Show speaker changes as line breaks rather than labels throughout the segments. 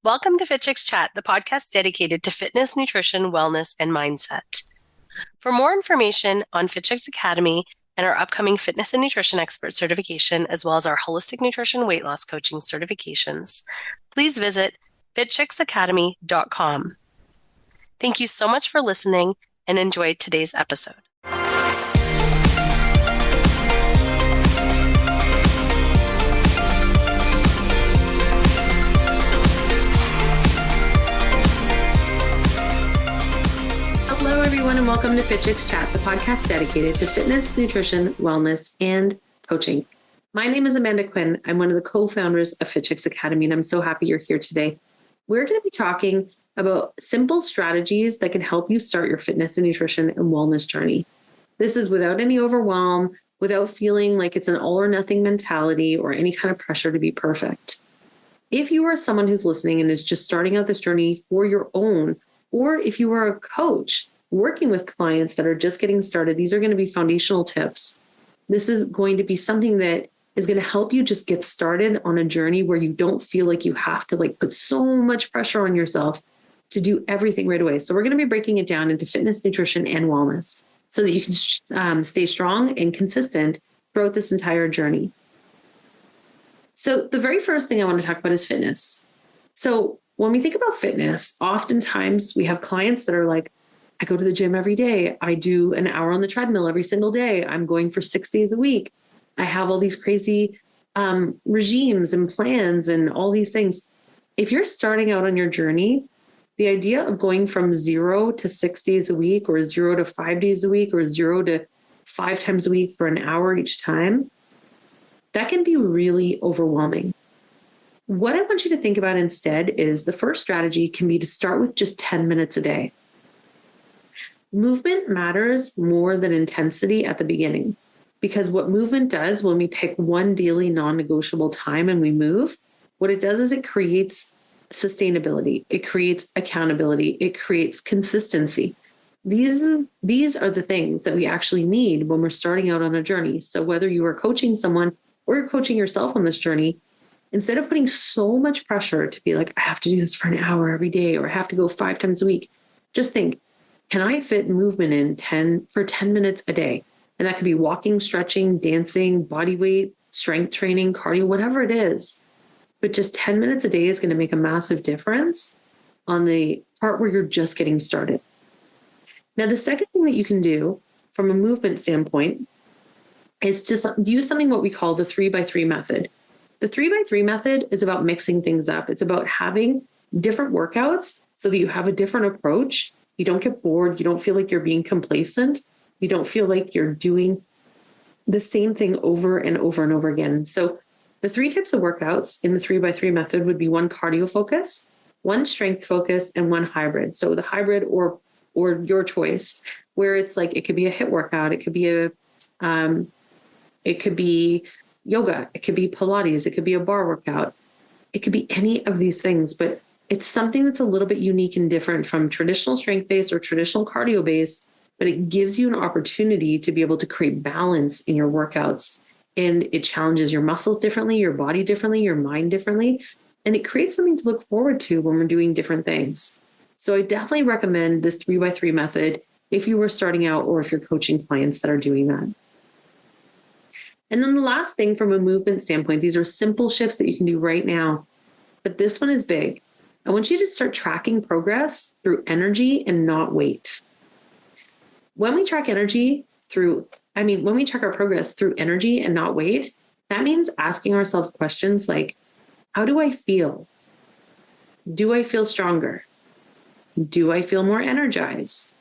Welcome to Fit Chicks Chat, the podcast dedicated to fitness, nutrition, wellness, and mindset. For more information on Fit Chicks Academy and our upcoming fitness and nutrition expert certification, as well as our holistic nutrition weight loss coaching certifications, please visit fitchicksacademy.com. Thank you so much for listening and enjoy today's episode. Hello, everyone, and welcome to Fit Chicks Chat, the podcast dedicated to fitness, nutrition, wellness, and coaching. My name is Amanda Quinn. I'm one of the co-founders of Fit Chicks Academy, and I'm so happy you're here today. We're going to be talking about simple strategies that can help you start your fitness and nutrition and wellness journey. This is without any overwhelm, without feeling like it's an all or nothing mentality or any kind of pressure to be perfect. If you are someone who's listening and is just starting out this journey for your own, or if you are a coach working with clients that are just getting started, these are going to be foundational tips. This is going to be something that is going to help you just get started on a journey where you don't feel like you have to put so much pressure on yourself to do everything right away. So we're going to be breaking it down into fitness, nutrition, and wellness so that you can stay strong and consistent throughout this entire journey. So the very first thing I want to talk about is fitness. So when we think about fitness, oftentimes we have clients that are like, I go to the gym every day. I do an hour on the treadmill every single day. I'm going for 6 days a week. I have all these crazy regimes and plans and all these things. If you're starting out on your journey, the idea of going from 0 to 6 days a week or 0 to 5 days a week or 0 to 5 times a week for an hour each time, that can be really overwhelming. What I want you to think about instead is the first strategy can be to start with just 10 minutes a day. Movement matters more than intensity at the beginning, because what movement does when we pick one daily non-negotiable time and we move, what it does is it creates sustainability. It creates accountability. It creates consistency. These are the things that we actually need when we're starting out on a journey. So whether you are coaching someone or you're coaching yourself on this journey, instead of putting so much pressure to be like, I have to do this for an hour every day, or I have to go 5 times a week, just think, can I fit movement in for 10 minutes a day? And that could be walking, stretching, dancing, body weight, strength training, cardio, whatever it is. But just 10 minutes a day is going to make a massive difference on the part where you're just getting started. Now, the second thing that you can do from a movement standpoint is to use something what we call the 3x3 method. The 3x3 method is about mixing things up. It's about having different workouts so that you have a different approach. You don't get bored. You don't feel like you're being complacent. You don't feel like you're doing the same thing over and over and over again. So the 3 types of workouts in the 3x3 method would be 1 cardio focus, 1 strength focus, and 1 hybrid. So the hybrid or your choice, where it's like, it could be a HIIT workout. It could be yoga. It could be Pilates. It could be a bar workout. It could be any of these things, but it's something that's a little bit unique and different from traditional strength-based or traditional cardio-based, but it gives you an opportunity to be able to create balance in your workouts. And it challenges your muscles differently, your body differently, your mind differently. And it creates something to look forward to when we're doing different things. So I definitely recommend this 3x3 method if you were starting out or if you're coaching clients that are doing that. And then the last thing from a movement standpoint, these are simple shifts that you can do right now, but this one is big. I want you to start tracking progress through energy and not weight. When we track our progress through energy and not weight, that means asking ourselves questions like, how do I feel? Do I feel stronger? Do I feel more energized?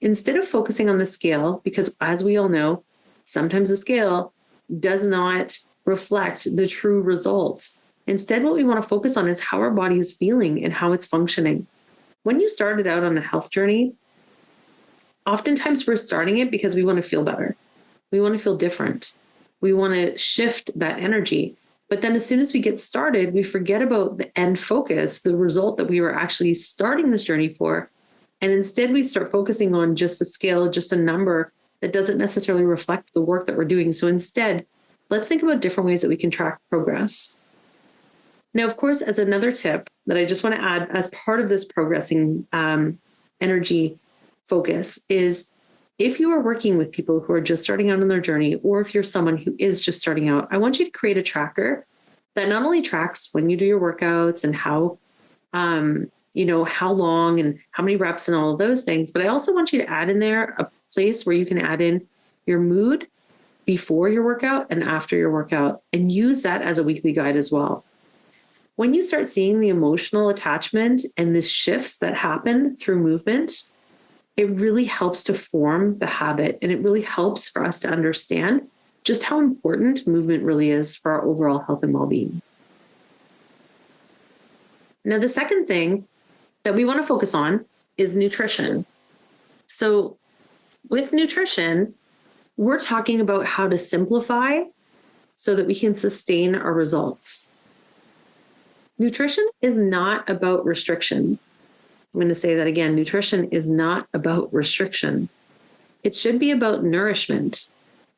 Instead of focusing on the scale, because as we all know, sometimes the scale does not reflect the true results. Instead, what we want to focus on is how our body is feeling and how it's functioning. When you started out on a health journey, oftentimes we're starting it because we want to feel better. We want to feel different. We want to shift that energy. But then as soon as we get started, we forget about the end focus, the result that we were actually starting this journey for. And instead, we start focusing on just a scale, just a number that doesn't necessarily reflect the work that we're doing. So instead, let's think about different ways that we can track progress. Now, of course, as another tip that I just want to add as part of this progressing energy focus is if you are working with people who are just starting out on their journey, or if you're someone who is just starting out, I want you to create a tracker that not only tracks when you do your workouts and how, how long and how many reps and all of those things, but I also want you to add in there a place where you can add in your mood before your workout and after your workout, and use that as a weekly guide as well. When you start seeing the emotional attachment and the shifts that happen through movement, it really helps to form the habit, and it really helps for us to understand just how important movement really is for our overall health and well-being. Now, the second thing that we want to focus on is nutrition. So with nutrition, we're talking about how to simplify so that we can sustain our results. Nutrition is not about restriction. I'm going to say that again. Nutrition is not about restriction. It should be about nourishment.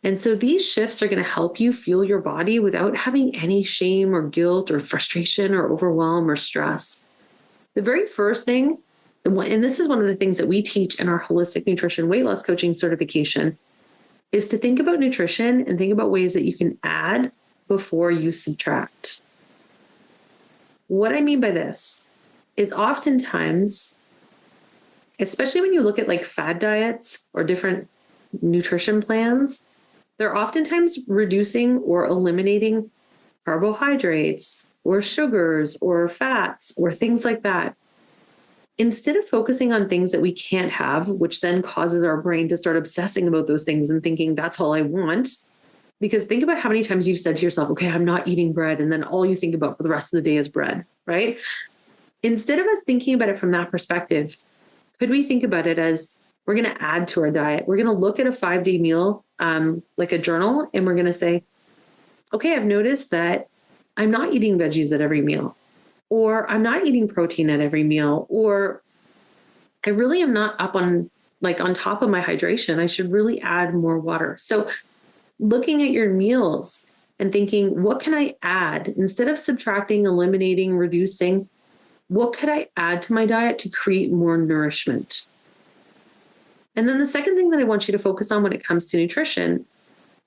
And so these shifts are going to help you fuel your body without having any shame or guilt or frustration or overwhelm or stress. The very first thing, and this is one of the things that we teach in our holistic nutrition weight loss coaching certification, is to think about nutrition and think about ways that you can add before you subtract. What I mean by this is oftentimes, especially when you look at like fad diets or different nutrition plans, they're oftentimes reducing or eliminating carbohydrates or sugars or fats or things like that. Instead of focusing on things that we can't have, which then causes our brain to start obsessing about those things and thinking that's all I want. Because think about how many times you've said to yourself, okay, I'm not eating bread. And then all you think about for the rest of the day is bread, right? Instead of us thinking about it from that perspective, could we think about it as we're going to add to our diet? We're going to look at a 5-day meal, like a journal, and we're going to say, okay, I've noticed that I'm not eating veggies at every meal, or I'm not eating protein at every meal, or I really am not up on top of my hydration. I should really add more water. So looking at your meals and thinking, what can I add? Instead of subtracting, eliminating, reducing, what could I add to my diet to create more nourishment? And then the second thing that I want you to focus on when it comes to nutrition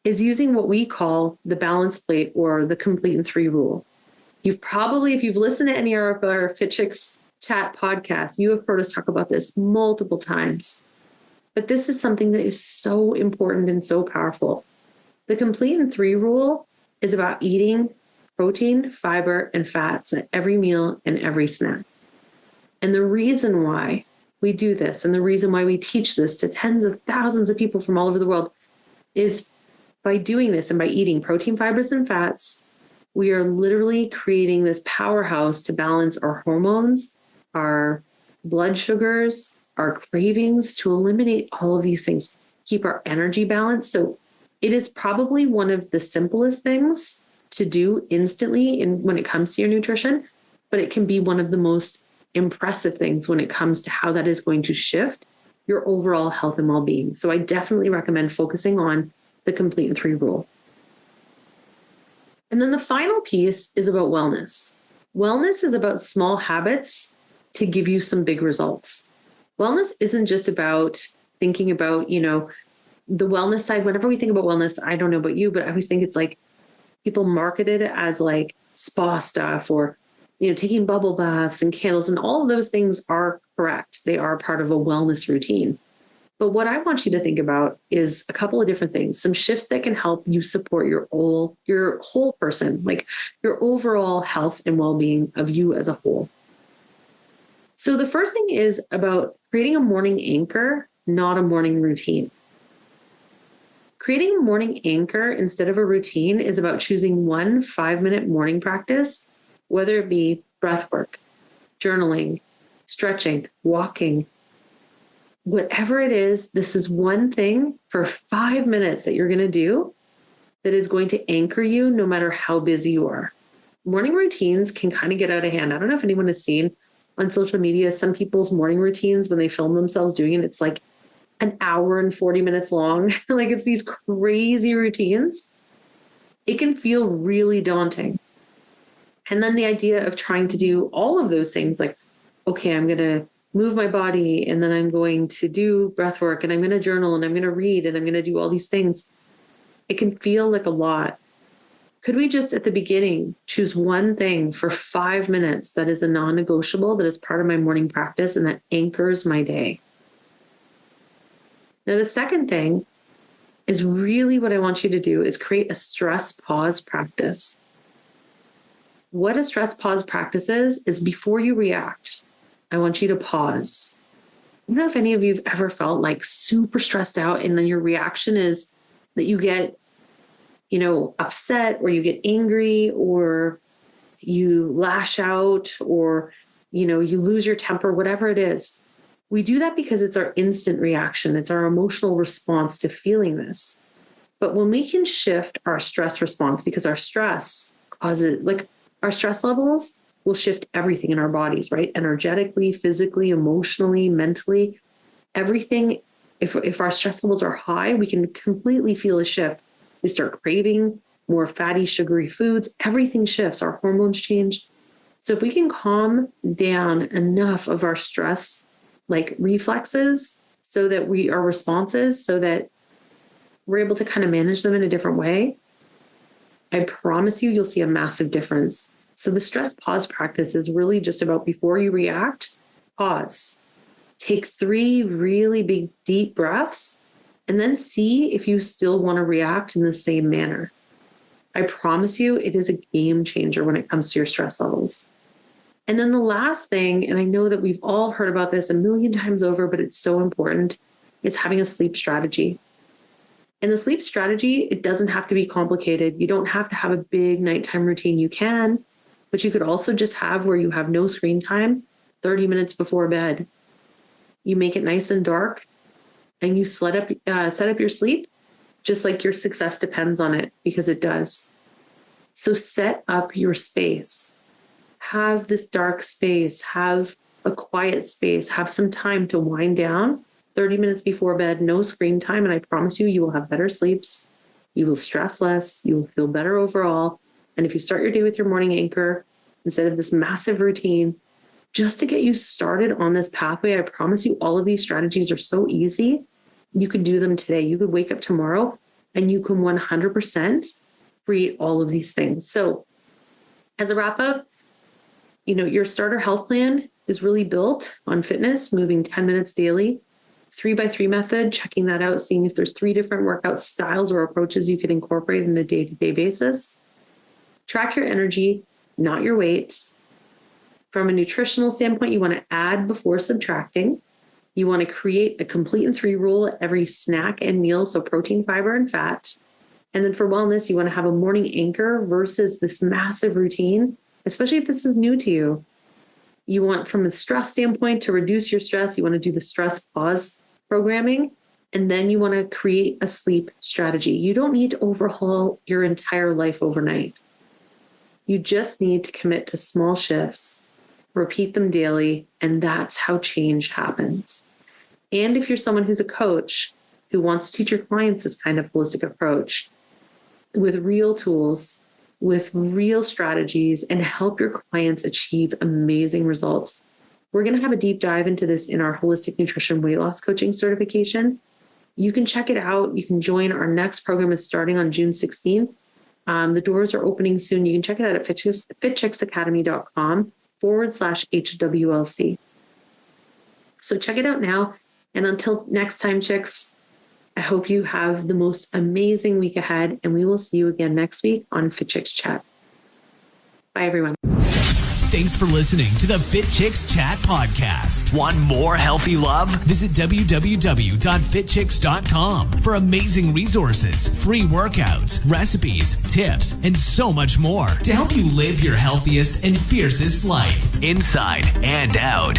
is using what we call the balance plate or the complete in 3 rule. You've probably, if you've listened to any of our Fit Chicks chat podcasts, you have heard us talk about this multiple times. But this is something that is so important and so powerful. The complete in 3 rule is about eating protein, fiber, and fats at every meal and every snack. And the reason why we do this and the reason why we teach this to tens of thousands of people from all over the world is by doing this and by eating protein, fibers, and fats, we are literally creating this powerhouse to balance our hormones, our blood sugars, our cravings, to eliminate all of these things, keep our energy balanced. So it is probably one of the simplest things to do instantly when it comes to your nutrition, but it can be one of the most impressive things when it comes to how that is going to shift your overall health and well-being. So I definitely recommend focusing on the complete in 3 rule. And then the final piece is about wellness. Wellness is about small habits to give you some big results. Wellness isn't just about thinking about, the wellness side. Whenever we think about wellness, I don't know about you, but I always think it's like people market it as like spa stuff or, taking bubble baths and candles, and all of those things are correct. They are part of a wellness routine. But what I want you to think about is a couple of different things, some shifts that can help you support your whole person, like your overall health and well-being of you as a whole. So the first thing is about creating a morning anchor, not a morning routine. Creating a morning anchor instead of a routine is about choosing one 5-minute morning practice, whether it be breath work, journaling, stretching, walking, whatever it is. This is one thing for 5 minutes that you're going to do that is going to anchor you no matter how busy you are. Morning routines can kind of get out of hand. I don't know if anyone has seen on social media some people's morning routines when they film themselves doing it. It's like an hour and 40 minutes long. Like it's these crazy routines. It can feel really daunting. And then the idea of trying to do all of those things, like, okay, I'm going to move my body, and then I'm going to do breath work, and I'm going to journal, and I'm going to read, and I'm going to do all these things. It can feel like a lot. Could we just at the beginning choose one thing for 5 minutes that is a non-negotiable, that is part of my morning practice, and that anchors my day? Now, the second thing is really what I want you to do is create a stress pause practice. What a stress pause practice is before you react, I want you to pause. I don't know if any of you have ever felt like super stressed out, and then your reaction is that you get, upset, or you get angry, or you lash out, or, you lose your temper, whatever it is. We do that because it's our instant reaction. It's our emotional response to feeling this. But when we can shift our stress response, because our stress causes, our stress levels will shift everything in our bodies, right? Energetically, physically, emotionally, mentally, everything. If our stress levels are high, we can completely feel a shift. We start craving more fatty, sugary foods. Everything shifts. Our hormones change. So if we can calm down enough of our stress, reflexes, so that our responses, so that we're able to kind of manage them in a different way, I promise you'll see a massive difference. So the stress pause practice is really just about, before you react, pause. Take 3 really big, deep breaths, and then see if you still want to react in the same manner. I promise you, it is a game changer when it comes to your stress levels. And then the last thing, and I know that we've all heard about this a million times over, but it's so important, is having a sleep strategy. And the sleep strategy, it doesn't have to be complicated. You don't have to have a big nighttime routine. You can, but you could also just have where you have no screen time 30 minutes before bed. You make it nice and dark, and you set up your sleep just like your success depends on it, because it does. So set up your space. Have this dark space, have a quiet space, have some time to wind down. 30 minutes before bed, no screen time, and I promise you will have better sleeps. You will stress less. You will feel better overall. And if you start your day with your morning anchor instead of this massive routine, just to get you started on this pathway, I promise you all of these strategies are so easy. You could do them today. You could wake up tomorrow and you can 100% create all of these things. So as a wrap up, your starter health plan is really built on fitness, moving 10 minutes daily. 3x3 method, checking that out, seeing if there's 3 different workout styles or approaches you could incorporate on a day-to-day basis. Track your energy, not your weight. From a nutritional standpoint, you want to add before subtracting. You want to create a complete and 3 rule at every snack and meal, so protein, fiber, and fat. And then for wellness, you want to have a morning anchor versus this massive routine, especially if this is new to you. You want, from a stress standpoint, to reduce your stress. You want to do the stress pause programming, and then you want to create a sleep strategy. You don't need to overhaul your entire life overnight. You just need to commit to small shifts, repeat them daily, and that's how change happens. And if you're someone who's a coach who wants to teach your clients this kind of holistic approach with real tools, with real strategies, and help your clients achieve amazing results, we're going to have a deep dive into this in our Holistic Nutrition Weight Loss Coaching certification. You can check it out. You can join. Our next program is starting on June 16th. The doors are opening soon. You can check it out at fitchicksacademy.com/HWLC. So check it out now. And until next time, chicks, I hope you have the most amazing week ahead, and we will see you again next week on Fit Chicks Chat. Bye, everyone.
Thanks for listening to the Fit Chicks Chat podcast. Want more healthy love? Visit www.fitchicks.com for amazing resources, free workouts, recipes, tips, and so much more to help you live your healthiest and fiercest life, inside and out.